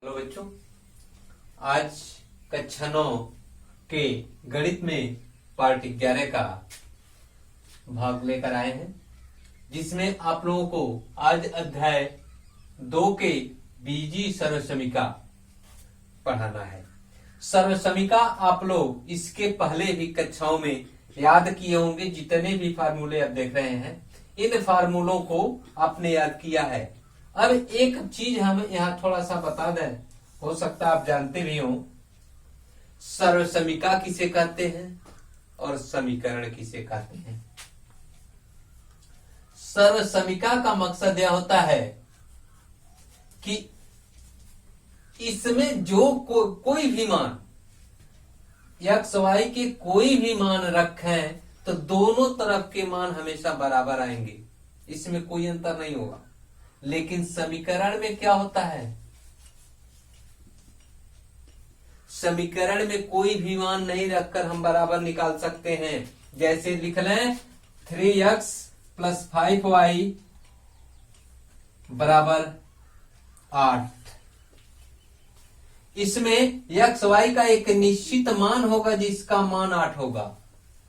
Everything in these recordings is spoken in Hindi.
हेलो बच्चों, आज कक्षा 9 के गणित में पार्ट 11 का भाग लेकर आए हैं, जिसमें आप लोगों को आज अध्याय 2 के बीजीय सर्वसमीका पढ़ाना है। सर्वसमीका आप लोग इसके पहले भी कक्षाओं में याद किए होंगे। जितने भी फार्मूले आप देख रहे हैं, इन फार्मूलों को आपने याद किया है। अब एक चीज हम यहाँ थोड़ा सा बता दें, हो सकता है आप जानते भी हो, सर्वसमीका किसे कहते हैं और समीकरण किसे कहते हैं। सर्वसमीका का मकसद यह होता है कि इसमें जो कोई भी मान एक्स वाई के कोई भी मान रखें तो दोनों तरफ के मान हमेशा बराबर आएंगे, इसमें कोई अंतर नहीं होगा। लेकिन समीकरण में क्या होता है, समीकरण में कोई भी मान नहीं रखकर हम बराबर निकाल सकते हैं। जैसे लिख लें 3x + 5y = 8। इसमें एक्स वाई का एक निश्चित मान होगा जिसका मान 8 होगा।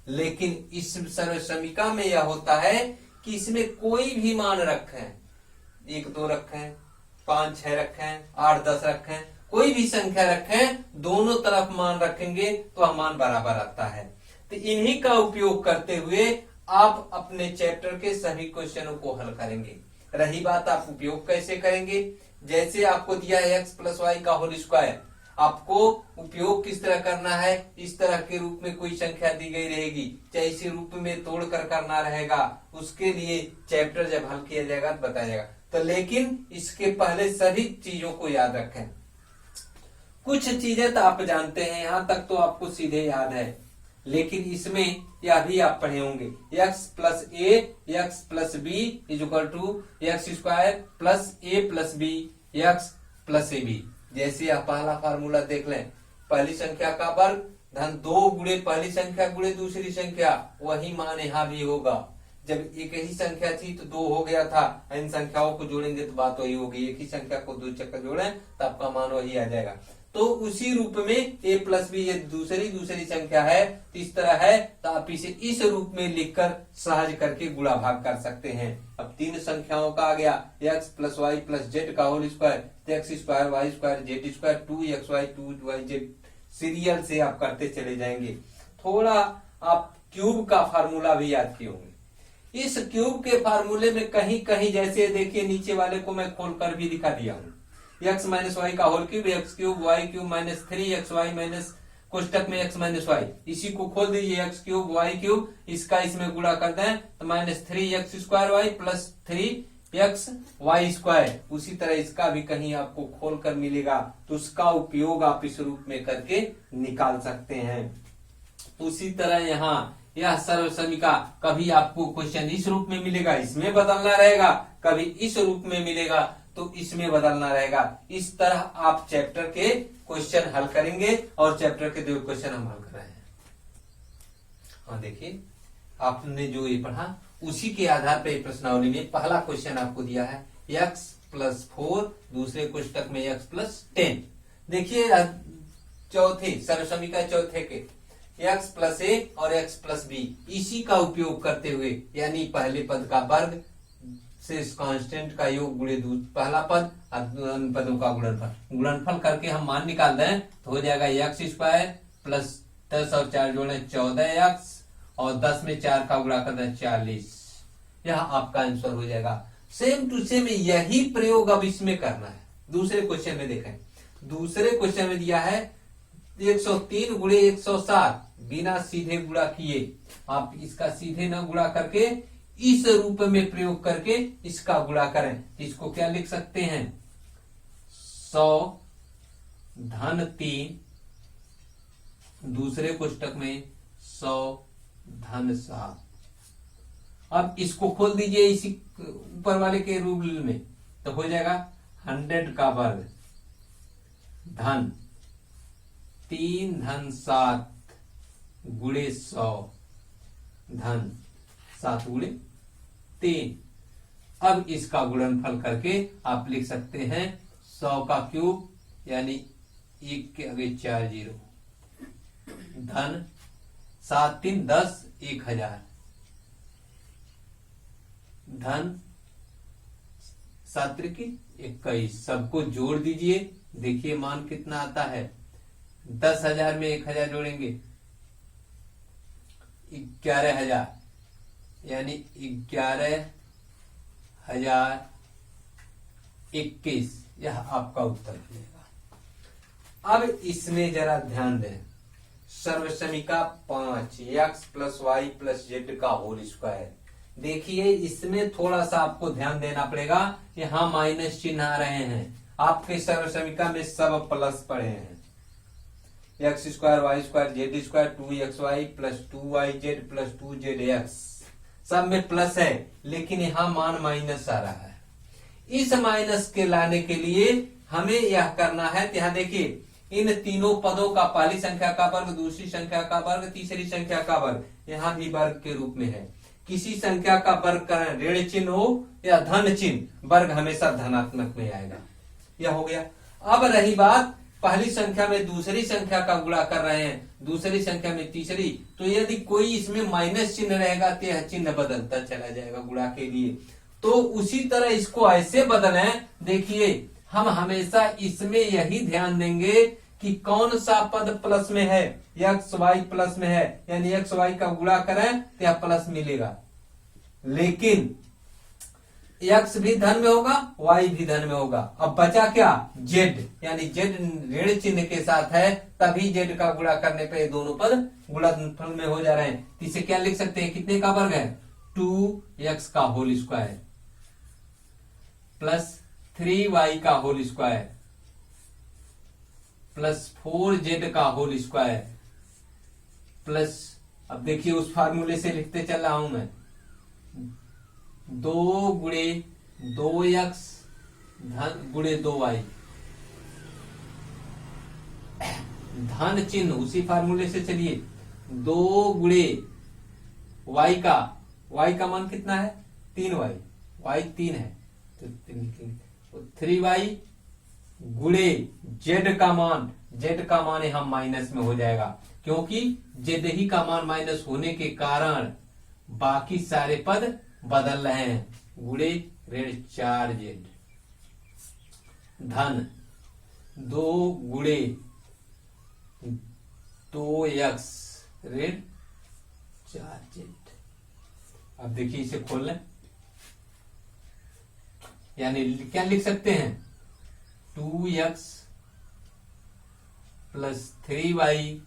लेकिन इस सर्वसमीका में यह होता है कि इसमें कोई भी मान रखें, 1 2 रखें, 5 6 रखें, 8 10 रखें, कोई भी संख्या रखें, दोनों तरफ मान रखेंगे तो मान बराबर आता है। तो इन्हीं का उपयोग करते हुए आप अपने चैप्टर के सभी क्वेश्चनों को हल करेंगे। रही बात आप उपयोग कैसे करेंगे, जैसे आपको दिया है x + y का होल स्क्वायर, आपको उपयोग किस तरह करना है, इस तरह के रूप में कोई संख्या दी गई रहेगी, चाहे इसी रूप में तोड़कर करना रहेगा। उसके लिए चैप्टर जब हल किया जाएगा तो बताया जाएगा। तो लेकिन इसके पहले सभी चीजों को याद रखें। कुछ चीजें तो आप जानते हैं, यहां तक तो आपको सीधे याद है, लेकिन इसमें यह भी आप पढ़े होंगे। x + a x + b = x² + a + b x + ab। जैसे आप पहला फार्मूला देख लें, पहली संख्या का वर्ग धन 2 गुणे पहली संख्या गुणे दूसरी संख्या, वही मान यहाँ भी होगा। जब एक ही संख्या थी तो 2 हो गया था, इन संख्याओं को जोड़ेंगे तो बात वही होगी। एक ही संख्या को 2 चक्कर जोड़ें तो आपका मान वही आ जाएगा। तो उसी रूप में a + b ये दूसरी संख्या है, तो इस तरह है, तो आप इसे इस रूप में लिखकर सहज करके गुणा भाग कर सकते हैं। अब 3 संख्याओं का आ गया, x + y + z का whole square, x² y² z² 2xy 2yz, serial से आप करते चले जाएंगे। थोड़ा आप क्यूब का फार्मूला भी याद किए होंगे। इस क्यूब के फार्मूले में कहीं कहीं जैसे देखिए, नीचे वाले को मैं खोलकर भी दिखा दिया हूं, x - y का whole cube, x³ y³ - 3xy कोष्टक में x - y, इसी को खोल दीजिए, x³ y³, इसका इसमें गुणा कर दें तो -3x² y + 3xy²। उसी तरह इसका भी कहीं आपको खोल कर मिलेगा, तो उसका उपयोग आप इस रूप में करके निकाल सकते हैं। उसी तरह यहाँ यह सर्वसमीका, कभी आपको क्वेश्चन इस रूप में मिलेगा, इसमें बदलना रहेगा, कभी इस रूप में मिलेगा तो इसमें बदलना रहेगा। इस तरह आप चैप्टर के क्वेश्चन हल करेंगे, और चैप्टर के 2 क्वेश्चन हम हल कर रहे हैं। हाँ देखिए, आपने जो ये पढ़ा उसी के आधार पर प्रश्नावली में पहला क्वेश्चन आपको दिया है x + 4, दूसरे कोष्टक में x + 10। देखिए चौथे सर्वसमीका चौथे के x + a और x + b, इसी का उपयोग करते हुए, यानी पहले पद का वर्ग से कांस्टेंट का योग गुणे पहला पद और पदों का गुणनफल करके हम मान निकाल दें तो हो जाएगा x² + 10 और 4 जोड़े 14x, और 10 में 4 का गुणा कर दें 40। यह आपका आंसर हो जाएगा। सेम टू सेम यही प्रयोग अब इसमें करना है। दूसरे क्वेश्चन में देखें, दूसरे क्वेश्चन में दिया है 103 × 107, बिना सीधे गुणा किए, आप इसका सीधे न गुणा करके इस रूप में प्रयोग करके इसका गुणा करें। इसको क्या लिख सकते हैं, 100 धन 3, दूसरे कोष्टक में 100 धन 7। अब इसको खोल दीजिए इसी ऊपर वाले के रूल में, तो हो जाएगा 100 का वर्ग धन 3 धन 7 गुणे 100 धन 7 गुणे 3। अब इसका गुणनफल करके आप लिख सकते हैं 100 का क्यूब यानी 1 के आगे 4 जीरो, धन 7 3 10 1000, धन 7 त्रिकी 21, सबको जोड़ दीजिए, देखिए मान कितना आता है। 10,000 में 1,000 जोड़ेंगे 11,000, यानी 11,021, यह आपका उत्तर मिलेगा। अब इसमें जरा ध्यान दें, सर्वसमीका 5 x plus Y plus Z का होल स्क्वायर। देखिए इसमें थोड़ा सा आपको ध्यान देना पड़ेगा, यहां माइनस चिन्ह आ रहे हैं। आपके सर्वसमीका में सब प्लस पड़े हैं, X square Y square Z square 2xy plus 2yz plus 2zx, सब में प्लस है, लेकिन यहां मान माइनस आ रहा है। इस माइनस के लाने के लिए हमें यह करना है, यहाँ देखिए इन तीनों पदों का पहली संख्या का वर्ग, दूसरी संख्या का वर्ग, तीसरी संख्या का वर्ग, यहाँ भी वर्ग के रूप में है। किसी संख्या का वर्ग करें ऋण चिन्ह हो या धन चिन्ह, वर्ग हमेशा धनात्मक में आएगा। यह हो गया। अब रही बात पहली संख्या में दूसरी संख्या का गुणा कर रहे हैं, दूसरी संख्या में तीसरी, तो यदि कोई इसमें माइनस चिन्ह रहेगा तो यह चिन्ह बदलता चला जाएगा गुणा के लिए। तो उसी तरह इसको ऐसे बदलें, देखिए हम हमेशा इसमें यही ध्यान देंगे कि कौन सा पद प्लस में है, एक्स वाई प्लस में है, यानी एक्स वाई का गुणा करें तो यह प्लस मिलेगा। लेकिन एक्स भी धन में होगा, वाई भी धन में होगा। अब बचा क्या, जेड, यानी जेड ऋण चिन्ह के साथ है, तभी जेड का गुणा करने पे दोनों पद गुणनफल में हो जा रहे हैं। इसे क्या लिख सकते हैं, कितने का वर्ग है, 2x का होल स्क्वायर प्लस 3y का होल स्क्वायर प्लस 4z का होल स्क्वायर प्लस, अब देखिए उस फार्मूले से लिखते चल रहा हूं मैं, 2 गुणे 2x धन गुणे 2y, धन चिन्ह उसी फार्मूले से चलिए, 2 गुणे y का मान कितना है, 3y, y 3 है तो 3y गुणे z का मान यहां माइनस में हो जाएगा, क्योंकि z ही का मान माइनस होने के कारण बाकी सारे पद बदल रहे हैं। गुणे ऋण 4z धन 2 गुणे 2x ऋण 4z। अब देखिए इसे खोल लें, यानी क्या लिख सकते हैं, 2x plus 3y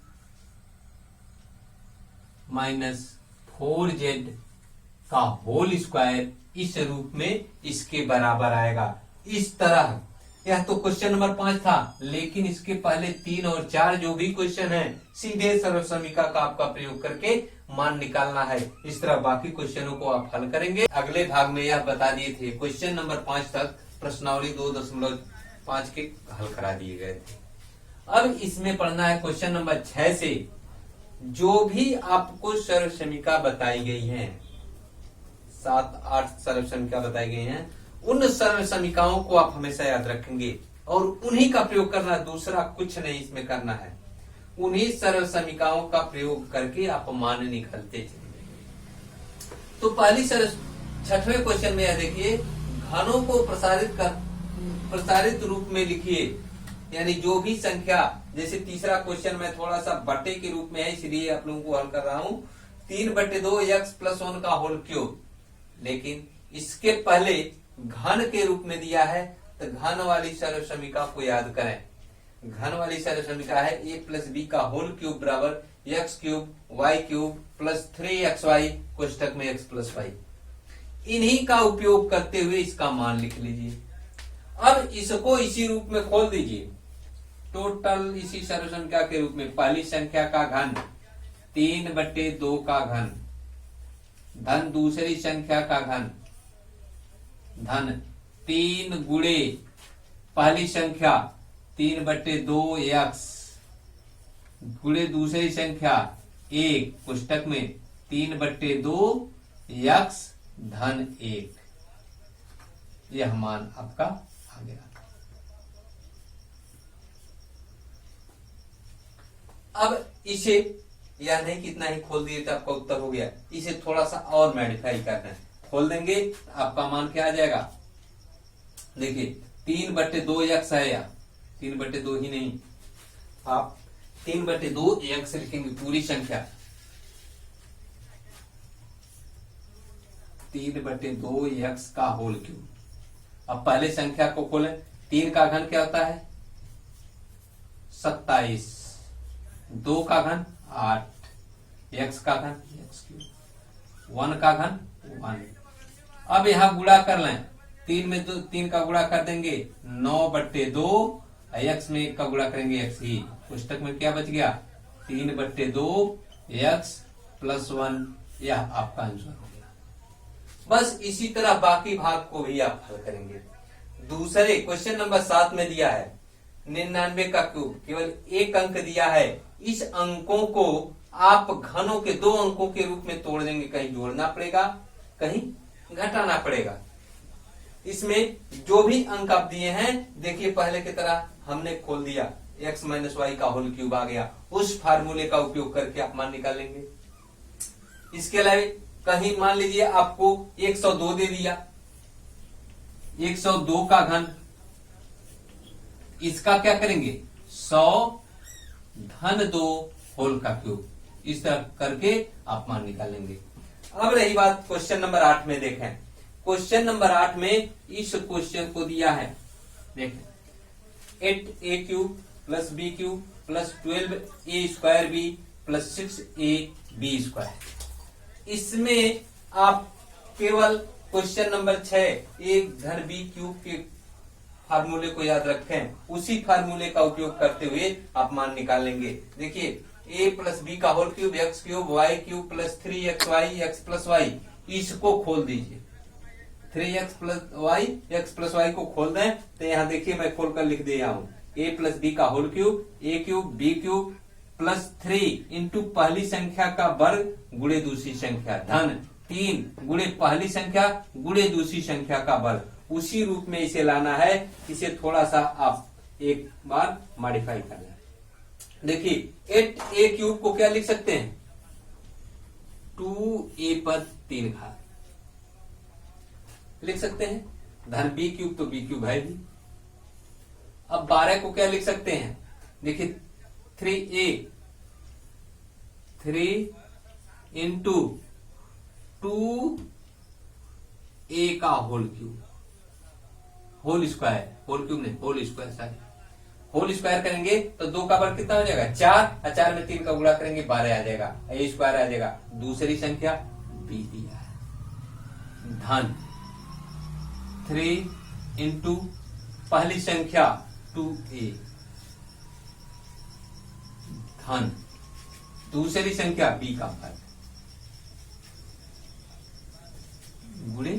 minus 4z का होल स्क्वायर इस रूप में इसके बराबर आएगा। इस तरह, यह तो क्वेश्चन नंबर 5 था, लेकिन इसके पहले 3 और 4 जो भी क्वेश्चन है, सीधे सर्वसमीका का आपका प्रयोग करके मान निकालना है। इस तरह बाकी क्वेश्चनों को आप हल करेंगे। अगले भाग में यह बता दिए थे, क्वेश्चन नंबर 5 तक प्रश्नावली 2.5 के हल करा दिए गए थे। अब इसमें पढ़ना है क्वेश्चन नंबर 6 से, जो भी आपको सर्वसमीका बताई गई है, 7-8 सर्वसमीका बताई गई हैं, उन सर्वसमीकाओं को आप हमेशा याद रखेंगे और उन्हीं का प्रयोग करना, दूसरा कुछ नहीं इसमें करना है। उन्हीं सर्वसमीकाओं का प्रयोग करके आप मान निकालते चलिए। तो पहली 6वें क्वेश्चन में यह देखिए, घनों को प्रसारित रूप में लिखिए, यानी जो भी संख्या, जैसे तीसरा क्वेश्चन में थोड़ा सा बटे के रूप में है, इसलिए आप लोगों को हल कर रहा हूं, 3/2 x प्लस 1 का होल क्यूब, लेकिन इसके पहले घन के रूप में दिया है, तो घन वाली सर्वसमीका को याद करें। घन वाली सर्वसमीका है a प्लस बी का होल क्यूब बराबर x cube y cube plus 3xy कोष्टक में x प्लस y। इन्हीं का उपयोग करते हुए इसका मान लिख लीजिए। अब इसको इसी रूप में खोल दीजिए, टोटल इसी सर्वसंख्या के रूप में, पहली संख्या का घन 3/2 का घन धन दूसरी संख्या का घन धन 3 गुणे पहली संख्या 3/2 x गुणे दूसरी संख्या 1 पुस्तक में 3/2 x धन 1। यह मान आपका आ गया। अब इसे या नहीं कितना ही खोल दिए तो आपका उत्तर हो गया। इसे थोड़ा सा और मॉडिफाई करना है, खोल देंगे आपका मान क्या आ जाएगा। देखिए 3/2 एक्स है, या 3/2 ही नहीं, आप 3/2 एक्स लिखेंगे पूरी संख्या, 3/2 एक्स का होल क्यूब। अब पहले संख्या को खोलें, 3 का घन क्या होता है 27, 2 का घन 8, एक्स का घन एक्स क्यूब, 1 का घन 1। अब यहां गुणा कर लें, 3 में 3 का गुणा कर देंगे 9/2, एक्स में 1 का गुणा करेंगे एक्स ही, पुस्तक में क्या बच गया 3/2 एक्स प्लस 1, यह आपका आंसर हो गया। बस इसी तरह बाकी भाग को भी आप हल करेंगे। दूसरे क्वेश्चन नंबर 7 में दिया है 99 का क्यूब, केवल 1 अंक दिया है, इस अंकों को आप घनों के 2 अंकों के रूप में तोड़ देंगे, कहीं जोड़ना पड़ेगा कहीं घटाना पड़ेगा। इसमें जो भी अंक आप दिए हैं, देखिए पहले की तरह हमने खोल दिया, x माइनस वाई का होल क्यूब आ गया, उस फार्मूले का उपयोग करके आप मान निकालेंगे। इसके अलावा कहीं मान लीजिए आपको 102 दे दिया, 102 का घन, इसका क्या करेंगे 100 धन 2 होल का क्यूब, इस तरह करके आप मान निकालेंगे। अब रही बात क्वेश्चन नंबर 8 में, देखें क्वेश्चन नंबर 8 में इस क्वेश्चन को दिया है, देखें 8a³ plus b³ plus 12a² b plus 6ab²। इसमें आप केवल क्वेश्चन नंबर 6 एक धन b³ के फार्मूले को याद रखें, उसी फार्मूले का उपयोग करते हुए आप मान निकालेंगे। देखिए a प्लस बी का whole cube x³ y³ plus 3xy x plus Y, इसको खोल दीजिए, 3x plus Y X plus Y को खोल दें तो यहाँ देखिए मैं खोलकर लिख दिया हूं, a प्लस बी का whole cube a³ b³ plus 3 into पहली संख्या का वर्ग गुणे दूसरी संख्या धन 3 गुणे पहली संख्या गुणे दूसरी संख्या का वर्ग, उसी रूप में इसे लाना है। इसे थोड़ा सा आप एक बार मॉडिफाई कर लें। देखिए 8a³ को क्या लिख सकते हैं 2a पर 3 घात लिख सकते हैं, धन b³ तो b³ है भी। अब 12 को क्या लिख सकते हैं, देखिए 3 इंटू 2a का whole cube, whole square, whole cube नहीं whole square, sorry whole square करेंगे तो 2 का वर्ग कितना हो जाएगा 4, और 4 में 3 का गुणा करेंगे 12 आ जाएगा, a स्क्वायर आ जाएगा। दूसरी संख्या b दिया है, धन 3 इंटू पहली संख्या 2a धन दूसरी संख्या b का वर्ग गुणे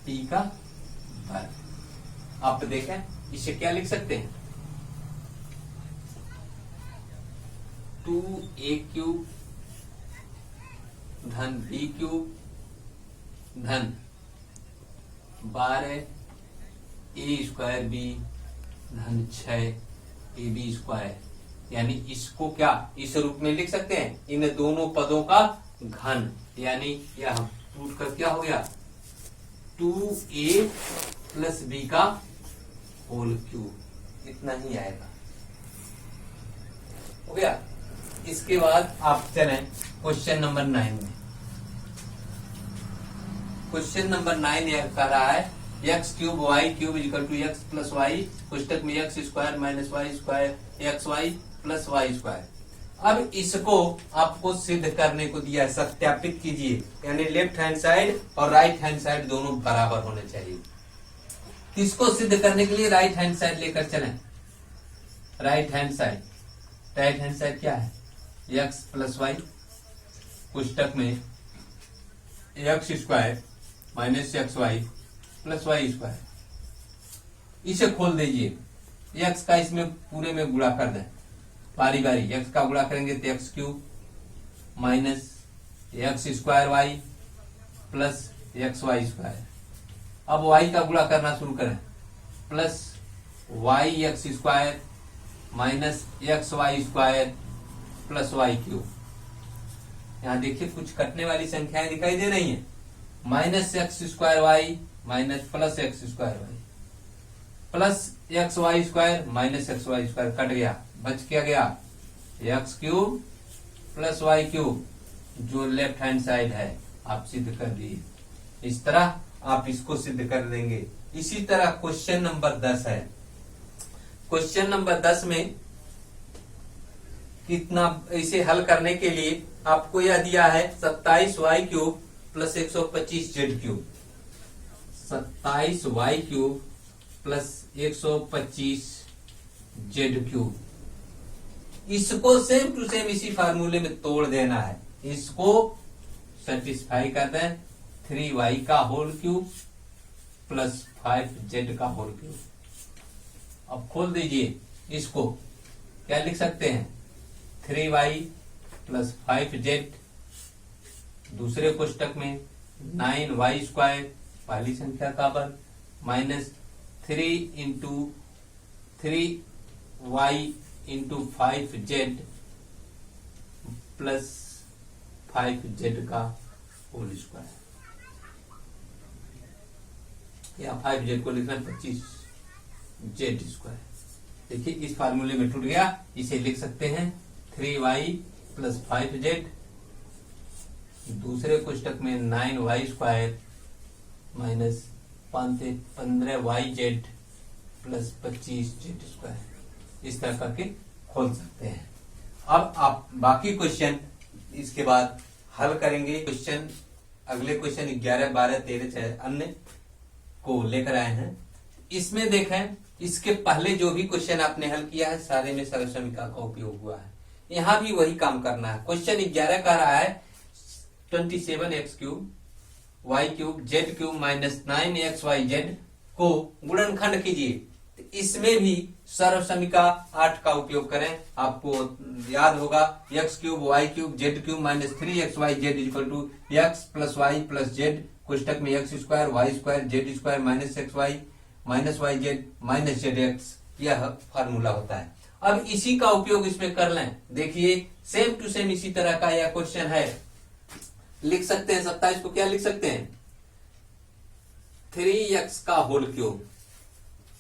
b का वर्ग। आप देखें इसे क्या लिख सकते हैं 2a³ धन b³ धन 12 a² b धन 6 ab², यानी इसको क्या इस रूप में लिख सकते हैं, इन दोनों पदों का घन, यानी यह टूट कर क्या हो गया 2a प्लस b का होल क्यूब, इतना ही आएगा, हो गया। इसके बाद आप चलें क्वेश्चन नंबर 9 में। क्वेश्चन नंबर 9 यह कह रहा है x³ y³ equal to x plus Y, पुस्तक में x² minus y² xy plus y²। अब इसको आपको सिद्ध करने को दिया है, सत्यापित कीजिए, यानी लेफ्ट हैंड साइड और राइट हैंड साइड दोनों बराबर होने चाहिए। इसको सिद्ध करने के लिए राइट हैंड साइड लेकर चलें, राइट हैंड साइड क्या है x प्लस वाई, पुस्तक में x² minus xy plus y², इसे खोल दीजिए, x का इसमें पूरे में गुणा कर दें, बारी बारी x का गुणा करेंगे तो x³ minus x² y plus xy²। अब y का गुणा करना शुरू करें, plus y x² minus x Y square plus Y cube. यहाँ देखिए कुछ कटने वाली संख्याएं दिखाई दे रही हैं। Minus X square Y minus plus X square Y plus X Y square minus x Y square cut गया, बच क्या गया X cube plus Y cube, जो लेफ्ट हैंड साइड है आप सिद्ध कर दिए। इस तरह आप इसको सिद्ध कर देंगे। इसी तरह क्वेश्चन नंबर 10 है। क्वेश्चन नंबर 10 में कितना, इसे हल करने के लिए आपको यह दिया है 27 Y cube plus 125 Z cube. 27 Y cube plus 125 Z cube. इसको सेम टू सेम इसी फार्मूले में तोड़ देना है। इसको सेटिस्फाई कर दें 3y का होल क्यूब प्लस 5z का होल क्यूब। अब खोल दीजिए इसको, क्या लिख सकते हैं 3y प्लस 5z, दूसरे कोष्टक में 9y स्क्वायर पहली संख्या का बल minus 3 into 3y into 5z plus 5z का होल स्क्वायर, या 5z को लिखना 25z स्क्वायर। देखिए इस फार्मूले में टूट गया, इसे लिख सकते हैं 3y प्लस 5z, दूसरे कोष्टक में 9y square minus 15yz plus 25z square. इस तरह करके खोल सकते हैं। अब आप बाकी क्वेश्चन इसके बाद हल करेंगे। क्वेश्चन अगले क्वेश्चन 11, 12, 13 अन्य को लेकर आए हैं। इसमें देखें, इसके पहले जो भी क्वेश्चन आपने हल किया है सारे में सरल समीकरण का उपयोग हुआ है। यहां भी वही काम करना है। क्वेश्चन 11 कह रहा है 27x cube Y cube Z cube minus 9xyz को गुणनखंड कीजिए। इसमें भी सर्व समीकरण 8 का उपयोग करें। आपको याद होगा x cube Y cube Z cube minus 3xyz equal to x plus Y plus z, कोष्टक में x square Y square Z square minus x Y minus Y Z minus Z x, यह फार्मूला होता है। अब इसी का उपयोग इसमें कर लें। देखिए सेम टू सेम इसी तरह का यह क्वेश्चन है। लिख सकते हैं 27 को क्या लिख सकते हैं 3x का whole cube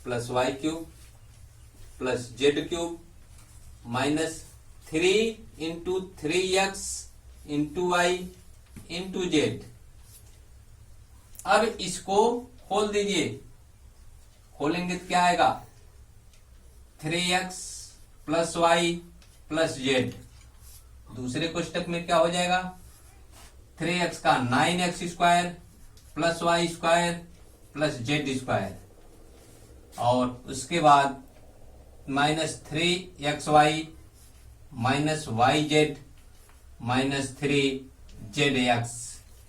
plus Y cube plus Z cube minus 3 into 3x into Y into Z. अब इसको खोल दीजिए, खोलेंगे तो क्या आएगा 3x plus Y plus Z, दूसरे कोष्टक में क्या हो जाएगा 3x का 9x square plus Y square plus Z square, और उसके बाद minus 3xy minus Y Z minus 3zx,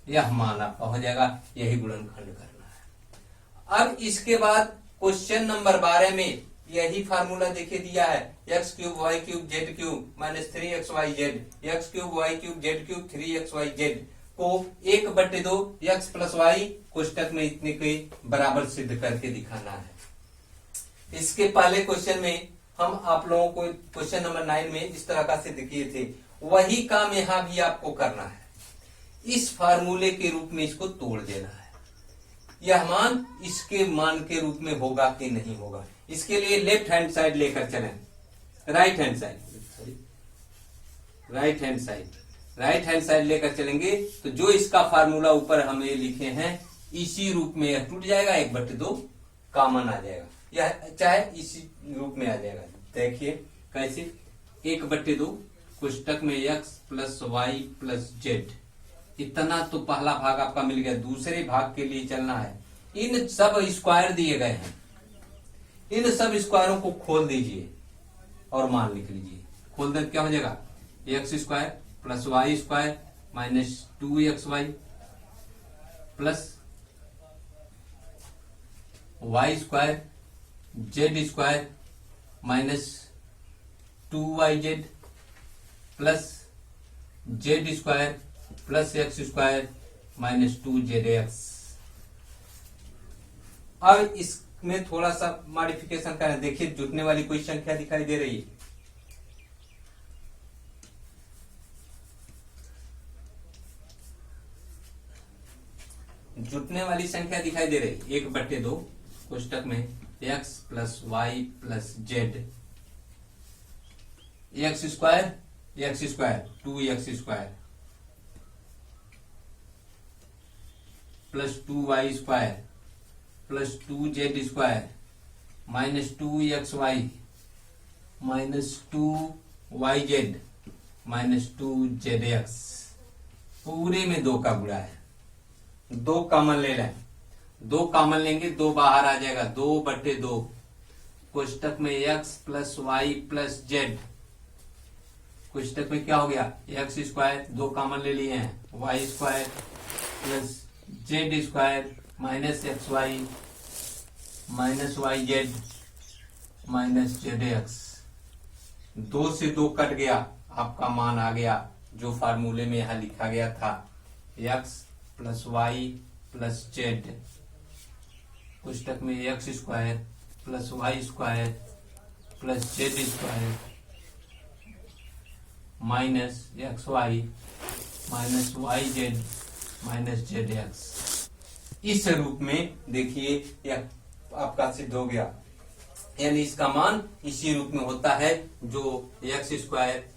यह मान आपका हो जाएगा। यही गुणनखंड करना है। अब इसके बाद क्वेश्चन नंबर 12 में यही फार्मूला देखिए दिया है x cube Y cube Z cube minus 3xyz, X cube Y cube Z cube 3xyz को 1/2 एक्स प्लस वाई कोष्टक में इतने के बराबर सिद्ध करके दिखाना है। इसके पहले क्वेश्चन में हम आप लोगों को क्वेश्चन नंबर 9 में इस तरह का सिद्ध किए थे, वही काम यहां भी आपको करना है। इस फार्मूले के रूप में इसको तोड़ देना है। यह मान इसके मान के रूप में होगा कि नहीं होगा, इसके लिए लेफ्ट हैंड साइड लेकर चलें, राइट हैंड साइड लेकर चलेंगे तो जो इसका फार्मूला ऊपर हमें लिखे हैं इसी रूप में यह टूट जाएगा, 1/2 कॉमन आ जाएगा, यह चाहे इसी रूप में आ जाएगा। देखिए कैसे 1/2 कोष्टक में x plus Y plus Z, इतना तो पहला भाग आपका मिल गया। दूसरे भाग के लिए चलना है। इन सब स्क्वायर दिए गए हैं, इन सब स्क्वायरों को खोल दीजिए और मान लिख लीजिए। खोल दे क्या हो जाएगा X square plus Y square minus 2xy plus Y square Z square minus 2yz plus Z square plus X square minus 2zx। अब इसमें थोड़ा सा मॉडिफिकेशन करें। देखिए जुटने वाली कोई संख्या दिखाई दे रही है, जुटने वाली संख्या दिखाई दे रही 1/2 कोष्टक में x plus Y plus Z, X square 2x square plus 2y square plus 2z square minus 2xy minus 2yz minus 2zx, पूरे में 2 का गुणा है। 2 कॉमन ले लें, 2 कॉमन लेंगे 2 बाहर आ जाएगा, 2/2 कोष्टक में x plus Y plus z, कोष्टक में क्या हो गया एक्स स्क्वायर 2 कॉमन ले लिए हैं, Y square plus Z square minus x Y minus Y Z minus Z X. 2 से 2 कट गया, आपका मान आ गया जो फार्मूले में यहां लिखा गया था, x plus Y plus Z, पुस्तक में x square plus Y square plus Z square minus x Y minus Y Z minus Z X. इस रूप में देखिए यह आपका सिद्ध हो गया, यानी इसका मान इसी रूप में होता है जो X square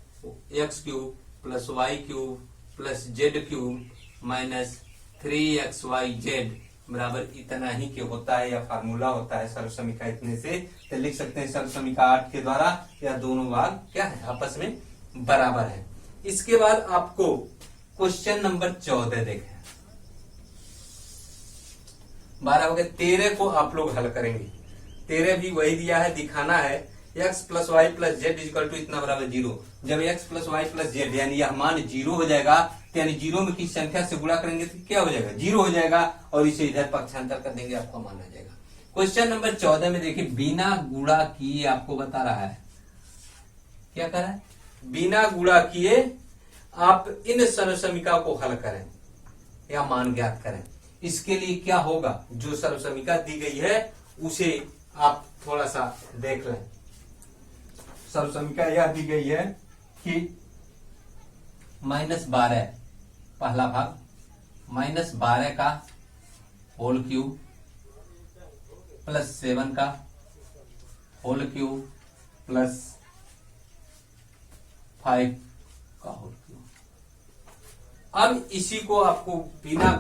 X cube plus Y cube plus Z cube minus 3xyz बराबर इतना ही के होता है, या फार्मूला होता है सर्व समीका इतने से। तो लिख सकते हैं सर्व समीका 8 के द्वारा या दोनों भाग क्या है आपस में बराबर है। इसके बाद आपको क्वेश्चन नंबर 14 देखें, 12 हो गए, 13 को आप लोग हल करेंगे। 13 भी वही दिया है, दिखाना है x plus Y plus Z equal to इतना बराबर 0। जब x plus Y plus Z यानी यह मान 0 हो जाएगा, यानी 0 में किस संख्या से गुणा करेंगे तो क्या हो जाएगा 0 हो जाएगा, और इसे इधर पक्षांतर कर देंगे आपका मान आ जाएगा। क्वेश्चन नंबर 14 में देखिए बिना गुणा किए आपको बता रहा है, क्या कर रहा है, बिना गुणा किए आप इन सर्व समीका को हल करें या मान ज्ञात करें। इसके लिए क्या होगा, जो सर्व समीका दी गई है उसे आप थोड़ा सा देख लें। सर्व समीका यह दी गई है कि -12 पहला भाग, -12 का होल क्यूब प्लस 7 का होल क्यूब प्लस 5 का होल क्यूब। अब इसी को आपको बिना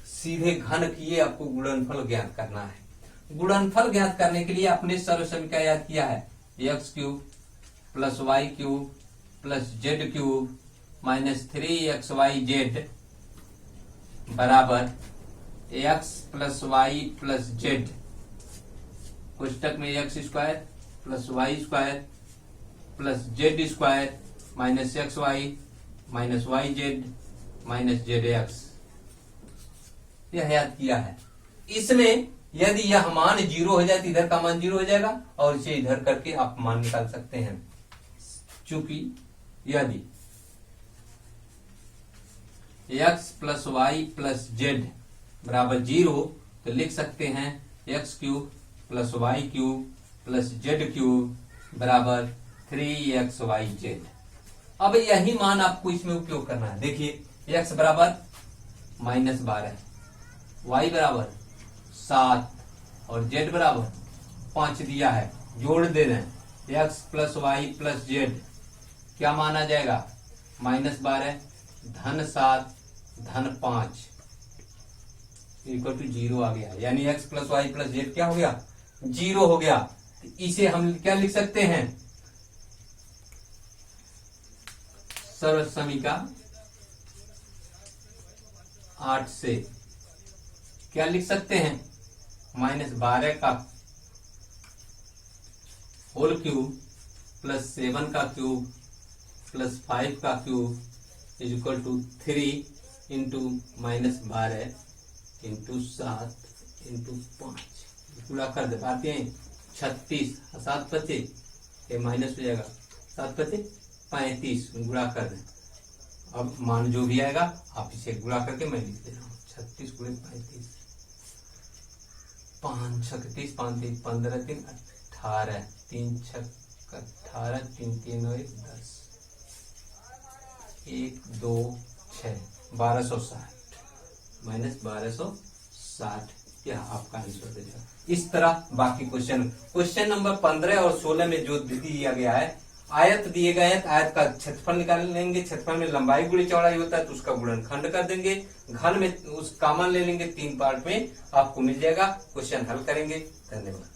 सीधे घन किए आपको गुणनफल ज्ञात करना है। गुणनफल ज्ञात करने के लिए आपने सर्व समीका याद किया है, x cube plus Y cube plus Z cube minus 3xyz बराबर x plus Y plus z, कोष्टक में x square plus Y square plus Z square minus x Y minus Y Z minus Z x, यह याद किया है। इसमें यदि यह मान 0 हो जाए तो इधर का मान 0 हो जाएगा, और इसे इधर करके आप मान निकाल सकते हैं। चूंकि यदि x plus Y plus Z बराबर 0 तो लिख सकते हैं X cube plus Y cube plus Z cube बराबर 3xyz। अब यही मान आपको इसमें उपयोग करना है। देखिए x बराबर -12, y बराबर 7 और z बराबर 5 दिया है, जोड़ दे दें x plus Y plus Z, क्या माना जाएगा -12 धन 7 धन 5 इक्वल टू 0 आ गया, यानी x plus Y plus Z क्या हो गया 0 हो गया। तो इसे हम क्या लिख सकते हैं, सर्व समीका 8 से क्या लिख सकते हैं, -12 का होल क्यूब प्लस 7 का क्यूब प्लस 5 का cube is equal to 3 into -12 into 7 into 5 पूरा कर दे पाते हैं 36, 7 बचे ये माइनस हो जाएगा, 7 बचे 35 गुणा कर दें। अब मान जो भी आएगा आप इसे गुणा करके मैं लिख दे रहा हूँ 36 गुणे 35, 5 6 30 5 3 15 3 18 3 6 18 3 3 1 10 1 2 6 1260 माइनस 1260, यह आपका आंसर हो जाएगा। इस तरह बाकी क्वेश्चन नंबर 15 और 16 में जो विधि दिया गया है, आयत दिए गए हैं, आयत का क्षेत्रफल निकाल लेंगे, क्षेत्रफल में लंबाई गुणी चौड़ाई होता है तो उसका गुणनखंड कर देंगे, घन में उस कॉमन ले लेंगे, 3 पार्ट में आपको मिल जाएगा, क्वेश्चन हल करेंगे। धन्यवाद।